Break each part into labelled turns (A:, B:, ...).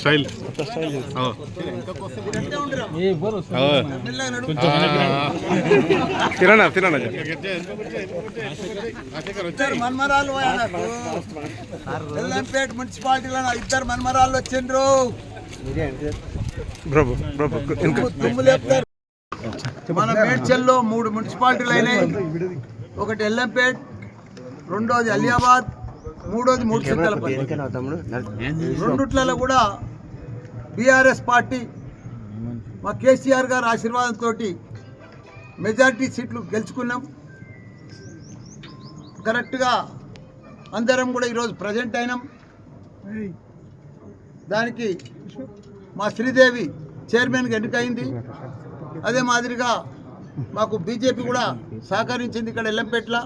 A: Style తిననా తిననా
B: మన్మరాలు Yellampet మున్సిపాలిటీలో ఇద్దరు మన్మరాళ్ళు వచ్చిండ్రు. మన మేడ్చల్లో 3 మున్సిపాలిటీలు అయినాయి. ఒకటి ఎల్లంపేట్, రెండోది అలియాబాద్, మూడోది మూడుచింతలపల్లి. రెండుట్లలో కూడా బీఆర్ఎస్ పార్టీ మా కేసీఆర్ గారి ఆశీర్వాదంతో మెజార్టీ సీట్లు గెలుచుకున్నాం. కరెక్ట్గా అందరం కూడా ఈరోజు ప్రజెంట్ అయినాం. దానికి మా శ్రీదేవి చైర్మన్గా ఎన్నికైంది. అదే మాదిరిగా మాకు బీజేపీ కూడా సహకరించింది. ఇక్కడ ఎల్లంపేట్ల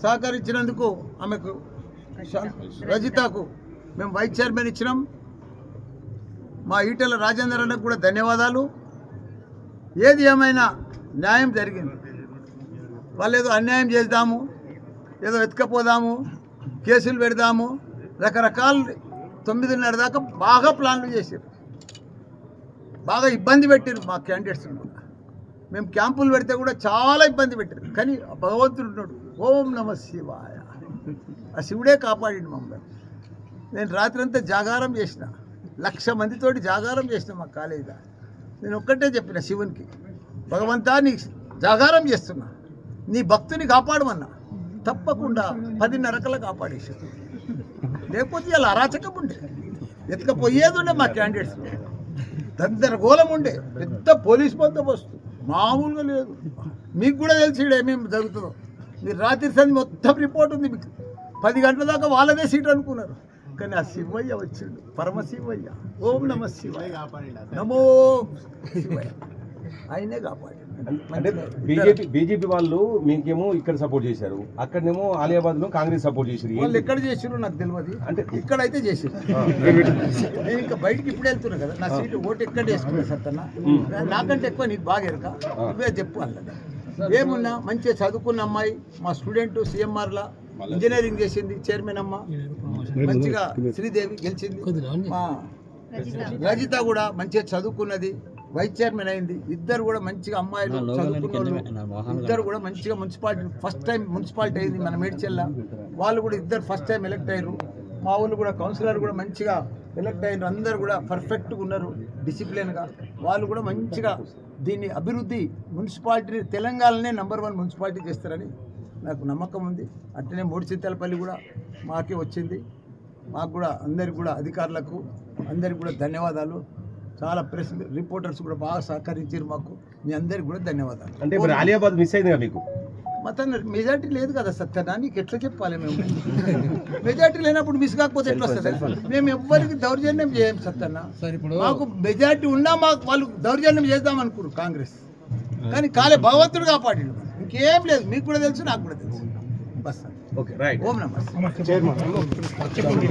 B: సహకరించినందుకు ఆమెకు రజితకు మేము వైస్ చైర్మన్ ఇచ్చినాం. మా ఈటెల రాజేందర్ అన్నకు కూడా ధన్యవాదాలు. ఏది ఏమైనా న్యాయం జరిగింది. వాళ్ళు ఏదో అన్యాయం చేద్దాము, ఏదో ఎత్తుకపోదాము, కేసులు పెడదాము, రకరకాల 9:30 దాకా బాగా ప్లాన్లు చేశారు. బాగా ఇబ్బంది పెట్టారు మా క్యాండిడేట్స్ని. మేము క్యాంపులు పెడితే కూడా చాలా ఇబ్బంది పెట్టారు. కానీ భగవంతుడు ఉన్నాడు. ఓం నమ శివాయ. ఆ శివుడే కాపాడిండు మమ్మల్ని. నేను రాత్రంతా జాగారం చేసిన, 1,00,000 మందితోటి జాగారం చేసిన మా కాలేజీలో. నేను ఒక్కటే చెప్పిన శివునికి, భగవంతా నీ జాగారం చేస్తున్నా, నీ భక్తుని కాపాడమన్నా. తప్పకుండా 10:30 కాపాడేసాడు. లేకపోతే ఇలా అరాచకం ఉండే, ఎత్తుకపోయేది ఉండే మా క్యాండిడేట్స్. గందరగోళం ఉండే, పెద్ద పోలీస్ బందోబస్తు మామూలుగా లేదు. మీకు కూడా తెలిసి ఏమేమి జరుగుతుందో. మీరు రాత్రి సంది మొత్తం రిపోర్ట్ ఉంది మీకు. 10 గంటల దాకా వాళ్ళదే సీట్ అనుకున్నారు. కానీ ఆ శివయ్య వచ్చిండు, పరమశివయ్య. ఓం నమ శివాయ, నమో శివయ్య. ఆయనే కాపాడు.
C: అంటే బీజేపీ వాళ్ళు మీకేమో ఇక్కడ సపోర్ట్ చేశారు, అక్కడనేమో ఆలియాబాద్ లో కాంగ్రెస్ సపోర్ట్ చేశారు.
B: వాళ్ళు ఎక్కడ చేసారు నాకు తెలియదు. అంటే ఇక్కడైతే చేసారు. నేను ఇంకా బయటికి ఇప్పుడు వెళ్తున్నా కదా, నా సీటు ఓటు ఎక్కడ వేసుకున్నా సత్తన్న. నాకంటే ఎక్కువ నీకు బాగా ఎరక, నువ్వే చెప్పు అన్నది. ఏమున్నా మంచిగా చదువుకున్న అమ్మాయి, మా స్టూడెంట్ సిఎంఆర్లా ఇంజనీరింగ్ చేసింది, చైర్మన్ అమ్మ. మంచిగా శ్రీదేవి గెలిచింది. మా రజిత కూడా మంచిగా చదువుకున్నది, వైస్ చైర్మన్ అయింది. ఇద్దరు కూడా మంచిగా అమ్మాయిలు చదువుకున్నారు. ఇద్దరు కూడా మంచిగా మున్సిపాలిటీ ఫస్ట్ టైం మున్సిపాలిటీ అయింది మన మేడ్చల్ల. వాళ్ళు కూడా ఇద్దరు ఫస్ట్ టైం ఎలక్ట్ అయ్యారు. మా ఊళ్ళు కూడా కౌన్సిలర్ కూడా మంచిగా ఎలక్ట్ అయ్యారు. అందరు కూడా పర్ఫెక్ట్గా ఉన్నారు, డిసిప్లిన్గా. వాళ్ళు కూడా మంచిగా దీన్ని అభివృద్ధి మున్సిపాలిటీని తెలంగాణనే నంబర్ 1 మున్సిపాలిటీ చేస్తారని నాకు నమ్మకం ఉంది. అట్లనే మూడుచింతలపల్లి కూడా మాకే వచ్చింది. మాకు కూడా అందరికి కూడా అధికారులకు అందరికి కూడా ధన్యవాదాలు. చాలా ప్రెస్ రిపోర్టర్స్ కూడా బాగా సహకరించారు మాకు. మీ అందరికి కూడా ధన్యవాదాలు.
C: అంటే మరి ఆలియాబాద్ మిస్ అయింది కదా మీకు?
B: మొత్తం మెజార్టీ లేదు కదా సత్యనా, నీకు ఎట్లా చెప్పాలి? మేము మెజార్టీ లేనప్పుడు మిస్ కాకపోతే ఎట్లా వస్తుంది? మేము ఎవ్వరికి దౌర్జన్యం చేయం సత్యన్న. మాకు మెజార్టీ ఉన్నా మాకు వాళ్ళు దౌర్జన్యం చేద్దాం అనుకున్నారు కాంగ్రెస్. కానీ కాలే భగవంతుడు కాపాడిండు. ఇంకేం లేదు. మీకు కూడా తెలుసు, నాకు కూడా తెలుసు. బస్.
C: Okay, right.
B: ఓం నమస్తే.